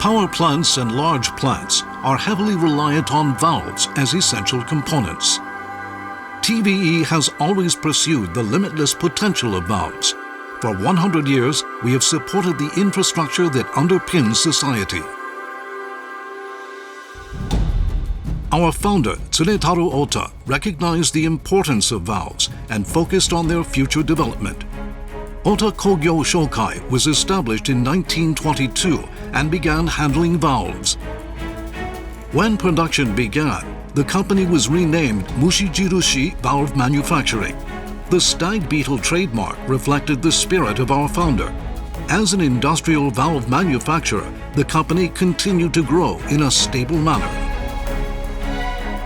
Power plants and large plants are heavily reliant on valves as essential components. TVE has always pursued the limitless potential of valves. For 100 years, we have supported the infrastructure that underpins society. Our founder, Tsunetaru Ota, recognized the importance of valves and focused on their future development. Ota Kogyo Shokai was established in 1922 and began handling valves. When production began, the company was renamed Mushijirushi Valve Manufacturing. The stag beetle trademark reflected the spirit of our founder. As an industrial valve manufacturer, the company continued to grow in a stable manner.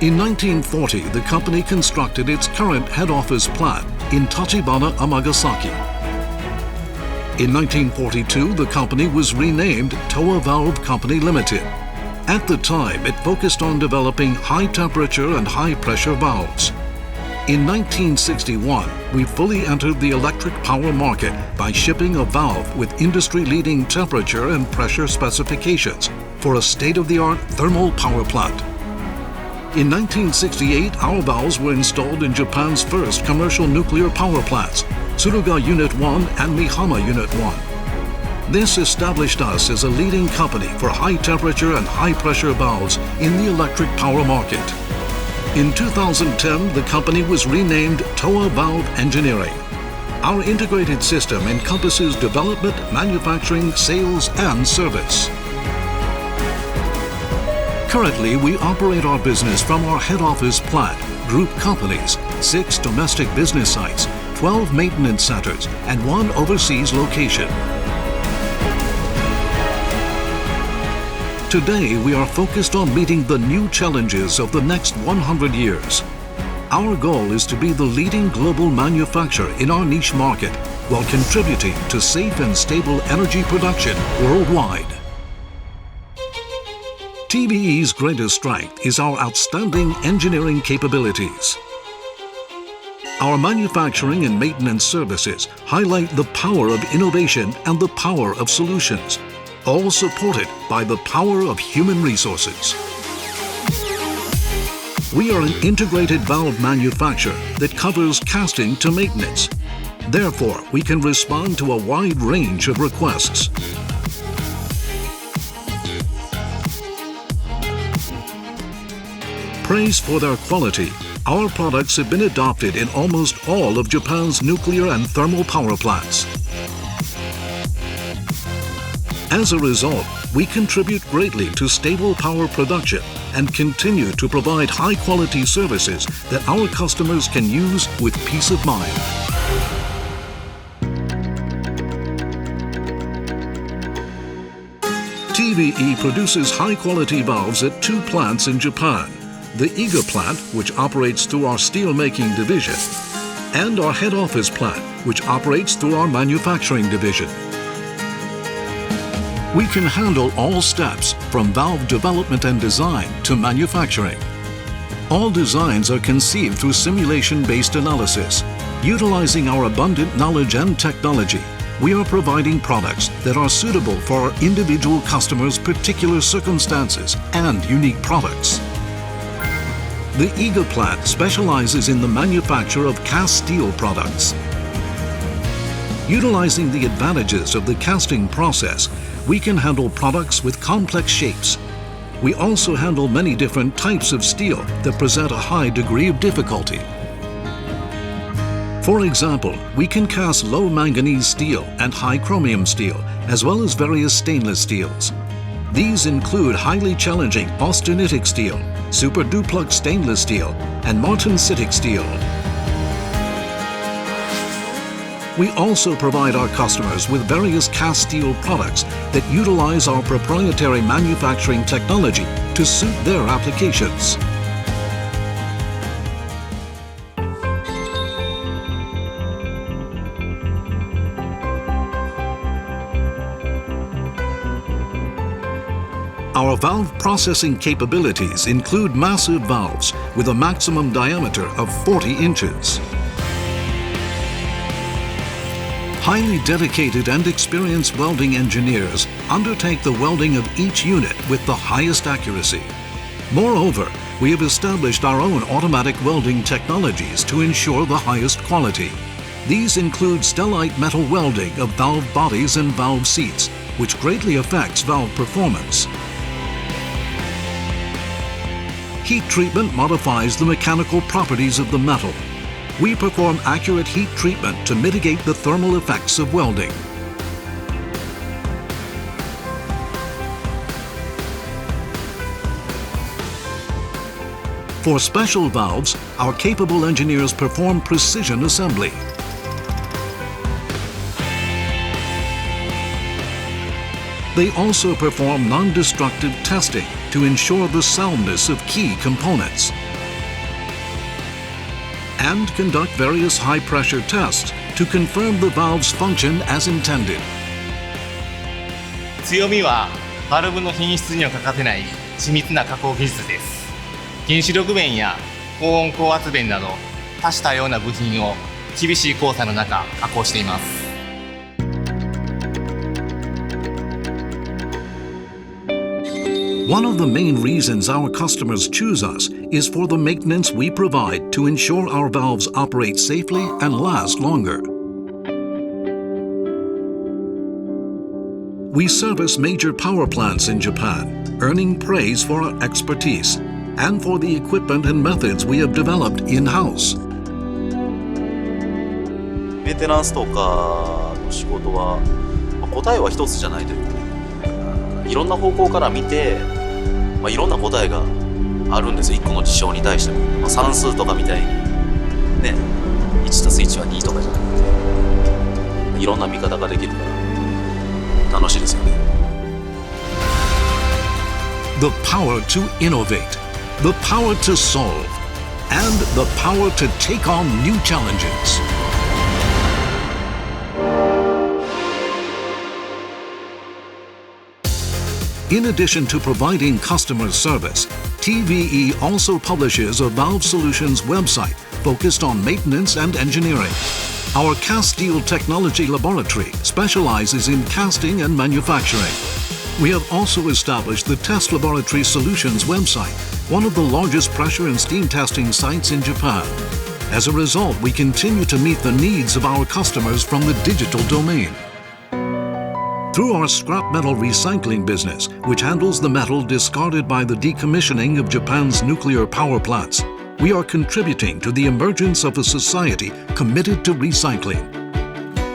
In 1940, the company constructed its current head office plant in Tachibana, Amagasaki. In 1942, the company was renamed Toa Valve Company Limited. At the time, it focused on developing high-temperature and high-pressure valves. In 1961, we fully entered the electric power market by shipping a valve with industry-leading temperature and pressure specifications for a state-of-the-art thermal power plant. In 1968, our valves were installed in Japan's first commercial nuclear power plants, Tsuruga Unit 1 and Mihama Unit 1. This established us as a leading company for high-temperature and high-pressure valves in the electric power market. In 2010, the company was renamed Toa Valve Engineering. Our integrated system encompasses development, manufacturing, sales, and service. Currently, we operate our business from our head office plant, group companies, 6 domestic business sites, 12 maintenance centers, and 1 overseas location. Today, we are focused on meeting the new challenges of the next 100 years. Our goal is to be the leading global manufacturer in our niche market while contributing to safe and stable energy production worldwide. TVE's greatest strength is our outstanding engineering capabilities. Our manufacturing and maintenance services highlight the power of innovation and the power of solutions, all supported by the power of human resources. We are an integrated valve manufacturer that covers casting to maintenance. Therefore, we can respond to a wide range of requests. Praised for their quality, our products have been adopted in almost all of Japan's nuclear and thermal power plants. As a result, we contribute greatly to stable power production and continue to provide high-quality services that our customers can use with peace of mind. TVE produces high-quality valves at 2 plants in Japan. The Iga plant, which operates through our steel-making division, and our head office plant, which operates through our manufacturing division. We can handle all steps from valve development and design to manufacturing. All designs are conceived through simulation-based analysis. Utilizing our abundant knowledge and technology, we are providing products that are suitable for our individual customers' particular circumstances and unique products. The Iga plant specializes in the manufacture of cast steel products. Utilizing the advantages of the casting process, we can handle products with complex shapes. We also handle many different types of steel that present a high degree of difficulty. For example, we can cast low manganese steel and high chromium steel, as well as various stainless steels. These include highly challenging austenitic steel, super duplex stainless steel, and martensitic steel. We also provide our customers with various cast steel products that utilize our proprietary manufacturing technology to suit their applications. Our valve processing capabilities include massive valves with a maximum diameter of 40 inches. Highly dedicated and experienced welding engineers undertake the welding of each unit with the highest accuracy. Moreover, we have established our own automatic welding technologies to ensure the highest quality. These include stellite metal welding of valve bodies and valve seats, which greatly affects valve performance. Heat treatment modifies the mechanical properties of the metal. We perform accurate heat treatment to mitigate the thermal effects of welding. For special valves, our capable engineers perform precision assembly. They also perform non-destructive testing to ensure the soundness of key components, and conduct various high-pressure tests to confirm the valve's function as intended. 強みはバルブの品質には欠かせない緻密な加工技術です。原子力弁や高温高圧弁など多種多様な部品を厳しい黄砂の中加工しています。One of the main reasons our customers choose us is for the maintenance we provide to ensure our valves operate safely and last longer. We service major power plants in Japan, earning praise for our expertise and for the equipment and methods we have developed in-house. メンテナンスとかの仕事は答えは一つじゃないというか、いろんな方向から見て、いろんな答えがあるんですよ。1個の事象に対しても、算数とかみたいにね、1+1 は2とかじゃなくて、いろんな見方ができるから楽しいですよね。The power to innovate, the power to solve, and the power to take on new challenges. In addition to providing customer service, TVE also publishes a Valve Solutions website focused on maintenance and engineering. Our Cast Steel Technology Laboratory specializes in casting and manufacturing. We have also established the Test Laboratory Solutions website, one of the largest pressure and steam testing sites in Japan. As a result, we continue to meet the needs of our customers from the digital domain. Through our scrap metal recycling business, which handles the metal discarded by the decommissioning of Japan's nuclear power plants, we are contributing to the emergence of a society committed to recycling.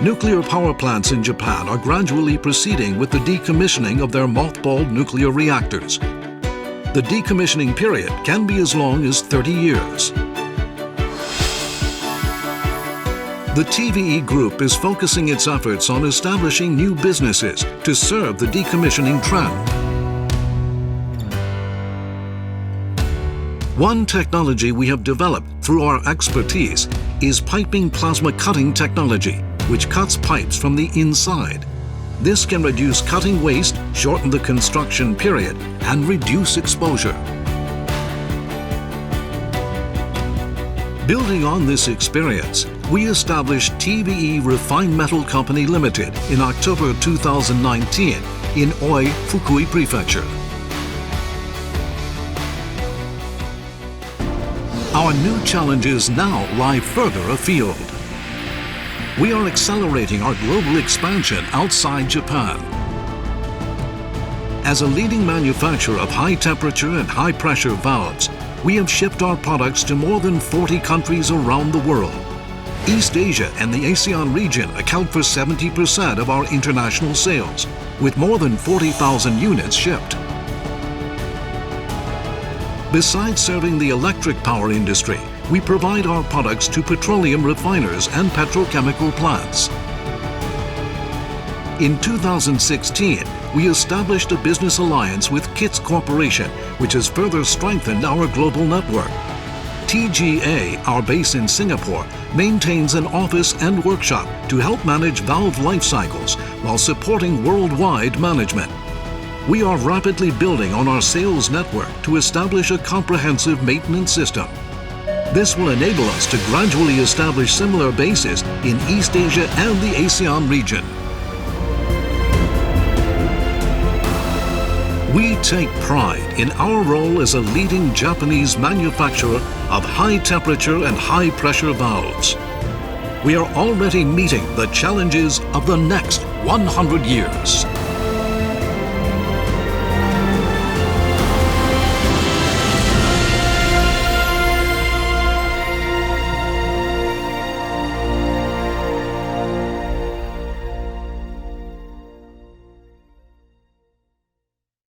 Nuclear power plants in Japan are gradually proceeding with the decommissioning of their mothballed nuclear reactors. The decommissioning period can be as long as 30 years. The TVE Group is focusing its efforts on establishing new businesses to serve the decommissioning trend. One technology we have developed through our expertise is piping plasma cutting technology, which cuts pipes from the inside. This can reduce cutting waste, shorten the construction period, and reduce exposure. Building on this experience, we established TVE Refined Metal Company Limited in October 2019 in Oi, Fukui Prefecture. Our new challenges now lie further afield. We are accelerating our global expansion outside Japan. As a leading manufacturer of high-temperature and high-pressure valves, we have shipped our products to more than 40 countries around the world. East Asia and the ASEAN region account for 70% of our international sales, with more than 40,000 units shipped. Besides serving the electric power industry, we provide our products to petroleum refiners and petrochemical plants. In 2016, we established a business alliance with KITS Corporation, which has further strengthened our global network. TGA, our base in Singapore, maintains an office and workshop to help manage valve life cycles while supporting worldwide management. We are rapidly building on our sales network to establish a comprehensive maintenance system. This will enable us to gradually establish similar bases in East Asia and the ASEAN region. We take pride in our role as a leading Japanese manufacturer of high-temperature and high-pressure valves. We are already meeting the challenges of the next 100 years.